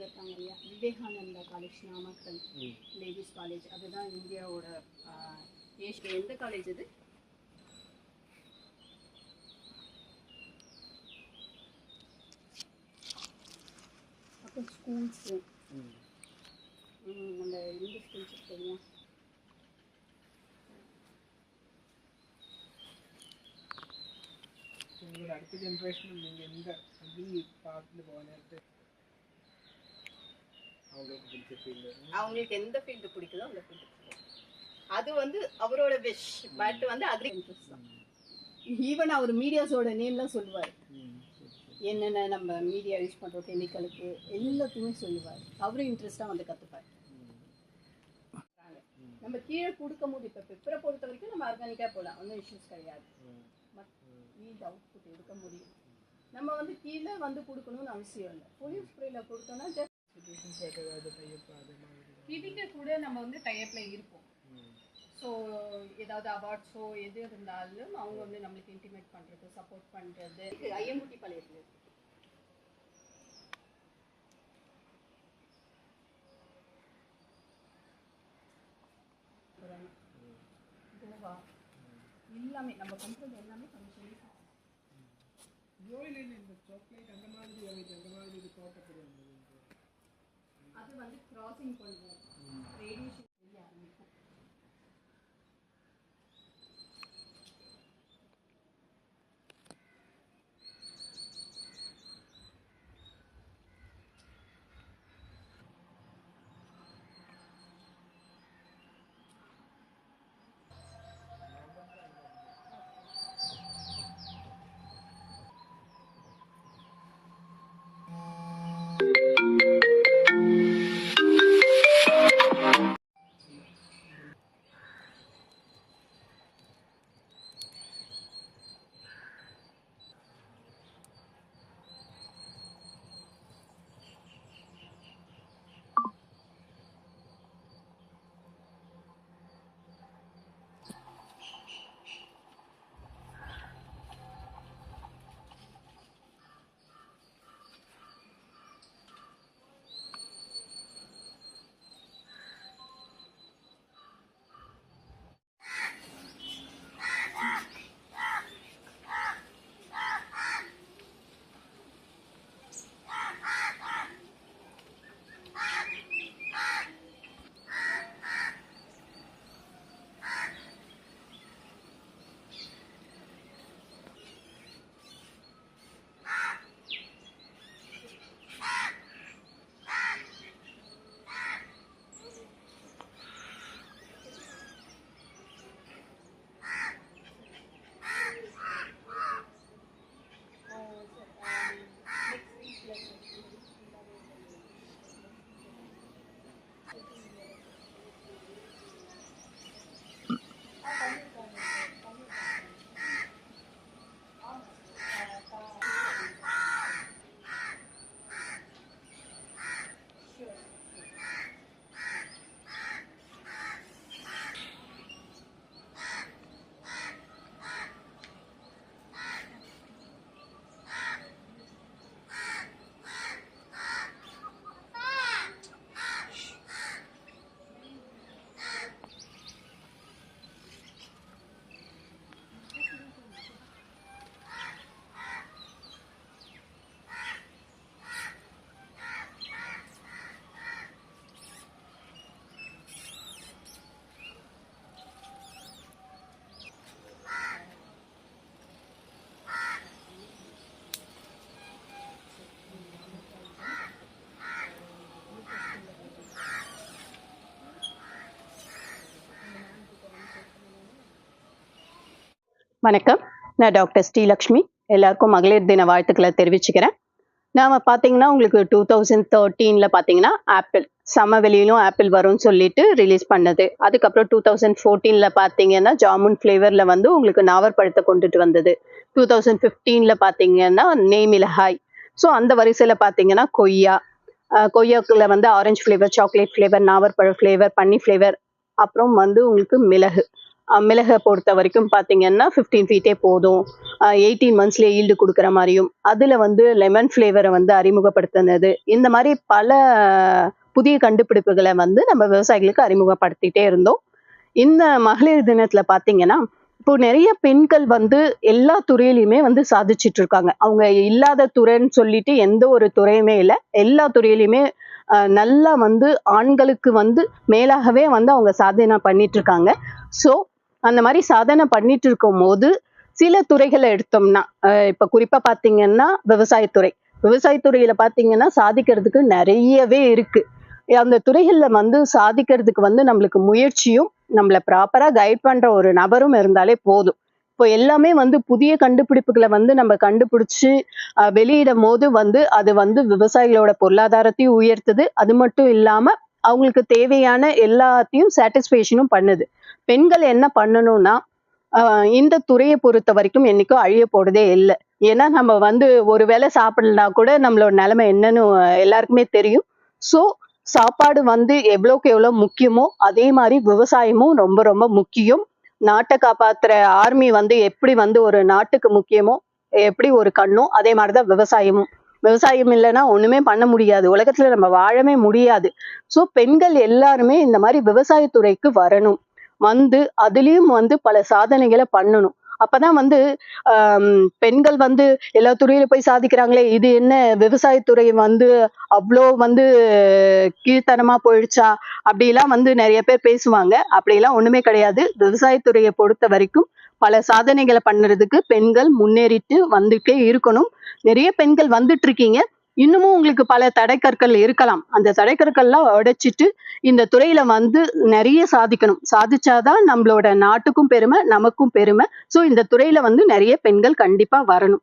இங்கே இருக்காங்க இல்லையா, Vivekananda college Namakkal ladies college, அதுதான் இந்தியாவோட எந்த காலேஜ் இது? அப்புறம் ஸ்கூல்ஸு அந்த இந்த ஸ்கூல்ஸ் இருக்குதுங்க. உங்களோட அடுத்த ஜென்ரேஷன் நீங்கள் எந்த அக்ரி பார்ட்டில் போனது அவங்களுக்கு பிடிச்ச ஃபீல்டு, அவங்களுக்கு எந்த ஃபீல்டு பிடிக்குதோ அந்த ஃபீல்டு. அது வந்து அவரோட விஷ். பட் வந்து அக்ரி இன்ட்ரெஸ்ட் தான். ஈவன் அவர் மீடியாஸோட நேம்லாம் சொல்லுவார், என்னென்ன நம்ம மீடியா யூஸ் பண்ணுறோம் கெமிக்கலுக்கு எல்லாத்தையுமே சொல்லுவார். அவரும் இன்ட்ரெஸ்ட்டாக வந்து கற்றுப்பார். நம்ம கீழே கொடுக்கும் போது இப்போ பெப்பரை பொறுத்த வரைக்கும் நம்ம ஆர்கானிக்காக போடலாம், ஒன்றும் இஷ்யூஸ் கிடையாது. ஈல்ட் அவுட்புட் எடுக்க முடியும். நம்ம வந்து கீழே வந்து கொடுக்கணும்னு அவசியம் இல்லை. பொலியூ ஸ்ப்ரேயில் கொடுத்தோம்னா கிவிக்கு கூட நம்ம வந்து டைப்பில் இருப்போம். ஸோ ஏதாவது அவார்ட்ஸோ எது இருந்தாலும் அவங்க வந்து நம்மளுக்கு இன்டிமேட் பண்ணுறது, சப்போர்ட் பண்ணுறது. ஐயம்புட்டி பாளையத்தில் கோவா எல்லாமே நம்ம பண்ணுறது எல்லாமே கொஞ்சம் சொல்லி இந்த சாக்லேட் அந்த மாதிரி இது தோட்டப்படும். அது வந்து கிராசிங் பண்ணுவோம், ரேடியேஷன் செய்ய ஆரம்பிக்கும். வணக்கம், நான் டாக்டர் ஸ்ரீலக்ஷ்மி. எல்லாருக்கும் மகளிர் தின வாழ்த்துக்களை தெரிவிச்சுக்கிறேன். நாம் பார்த்தீங்கன்னா உங்களுக்கு 2013 பார்த்தீங்கன்னா ஆப்பிள் சமவெளியிலும் ஆப்பிள் வரும்னு சொல்லிட்டு ரிலீஸ் பண்ணது. அதுக்கப்புறம் 2014 பார்த்தீங்கன்னா ஜாமுன் ஃப்ளேவரில் வந்து உங்களுக்கு நாவற்பழத்தை கொண்டுட்டு வந்தது. 2015 பார்த்தீங்கன்னா நெய்மிளகாய். ஸோ அந்த வரிசையில் பார்த்தீங்கன்னா கொய்யாக்குள்ள வந்து ஆரஞ்சு ஃப்ளேவர், சாக்லேட் ஃப்ளேவர், நாவற்பழ ஃப்ளேவர், பன்னி ஃப்ளேவர், அப்புறம் வந்து உங்களுக்கு மிளகு. மிளகை பொறுத்த வரைக்கும் பார்த்தீங்கன்னா 15 ஃபீட்டே போதும், 18 மந்த்ஸ்லேயே ஈல்டு கொடுக்குற மாதிரியும், அதில் வந்து லெமன் ஃப்ளேவரை வந்து அறிமுகப்படுத்தினது, இந்த மாதிரி பல புதிய கண்டுபிடிப்புகளை வந்து நம்ம விவசாயிகளுக்கு அறிமுகப்படுத்திட்டே இருந்தோம். இந்த மகளிர் தினத்தில் பார்த்தீங்கன்னா இப்போ நிறைய பெண்கள் வந்து எல்லா துறையிலையுமே வந்து சாதிச்சிட்டு இருக்காங்க. அவங்க இல்லாத துறைன்னு சொல்லிட்டு எந்த ஒரு துறையுமே இல்லை. எல்லா துறையிலையுமே நல்லா வந்து ஆண்களுக்கு வந்து மேலாகவே வந்து அவங்க சாதனை பண்ணிட்டு இருக்காங்க. ஸோ அந்த மாதிரி சாதனை பண்ணிட்டு இருக்கும் போது சில துறைகளை எடுத்தோம்னா இப்போ குறிப்பா பார்த்தீங்கன்னா விவசாயத்துறையில பார்த்தீங்கன்னா சாதிக்கிறதுக்கு நிறையவே இருக்கு. அந்த துறைகள்ல வந்து சாதிக்கிறதுக்கு வந்து நம்மளுக்கு முயற்சியும் நம்மள ப்ராப்பரா கைட் பண்ற ஒரு நபரும் இருந்தாலே போதும். இப்போ எல்லாமே வந்து புதிய கண்டுபிடிப்புகளை வந்து நம்ம கண்டுபிடிச்சு வெளியிடும் போது வந்து அது வந்து விவசாயிகளோட பொருளாதாரத்தையும் உயர்த்துது. அது மட்டும் இல்லாம அவங்களுக்கு தேவையான எல்லாத்தையும் சாட்டிஸ்ஃபேக்ஷனும் பண்ணுது. பெண்கள் என்ன பண்ணணும்னா இந்த துறையை பொறுத்த வரைக்கும் என்னைக்கும் அழிய போறதே இல்லை. ஏன்னா நம்ம வந்து ஒரு வேளை சாப்பிடலாம் கூட நம்மளோட நிலைமை என்னன்னு எல்லாருக்குமே தெரியும். ஸோ சாப்பாடு வந்து எவ்வளோக்கு எவ்வளோ முக்கியமோ அதே மாதிரி விவசாயமும் ரொம்ப ரொம்ப முக்கியம். நாட்டை காப்பாத்துற ஆர்மி வந்து எப்படி வந்து ஒரு நாட்டுக்கு முக்கியமோ, எப்படி ஒரு கண்ணோ, அதே மாதிரிதான் விவசாயமும். விவசாயம் இல்லைன்னா ஒண்ணுமே பண்ண முடியாது, உலகத்துல நம்ம வாழவே முடியாது. ஸோ பெண்கள் எல்லாருமே இந்த மாதிரி விவசாயத்துறைக்கு வரணும், வந்து அதுலயும் வந்து பல சாதனைகளை பண்ணணும். அப்பதான் வந்து பெண்கள் வந்து எல்லா துறையில போய் சாதிக்கிறாங்களே, இது என்ன விவசாயத்துறை வந்து அவ்வளோ வந்து கீழ்த்தனமா போயிடுச்சா அப்படிலாம் வந்து நிறைய பேர் பேசுவாங்க. அப்படிலாம் ஒண்ணுமே கிடையாது. விவசாயத்துறையை பொறுத்த வரைக்கும் பல சாதனைகளை பண்ணுறதுக்கு பெண்கள் முன்னேறிட்டு வந்துட்டே இருக்கணும். நிறைய பெண்கள் வந்துட்டு இருக்கீங்க. இன்னமும் உங்களுக்கு பல தடைக்கற்கள் இருக்கலாம். அந்த தடைக்கற்கள்லாம் உடைச்சிட்டு இந்த துறையில வந்து நிறைய சாதிக்கணும். சாதிச்சாதான் நம்மளோட நாட்டுக்கும் பெருமை, நமக்கும் பெருமை. ஸோ இந்த துறையில வந்து நிறைய பெண்கள் கண்டிப்பா வரணும்.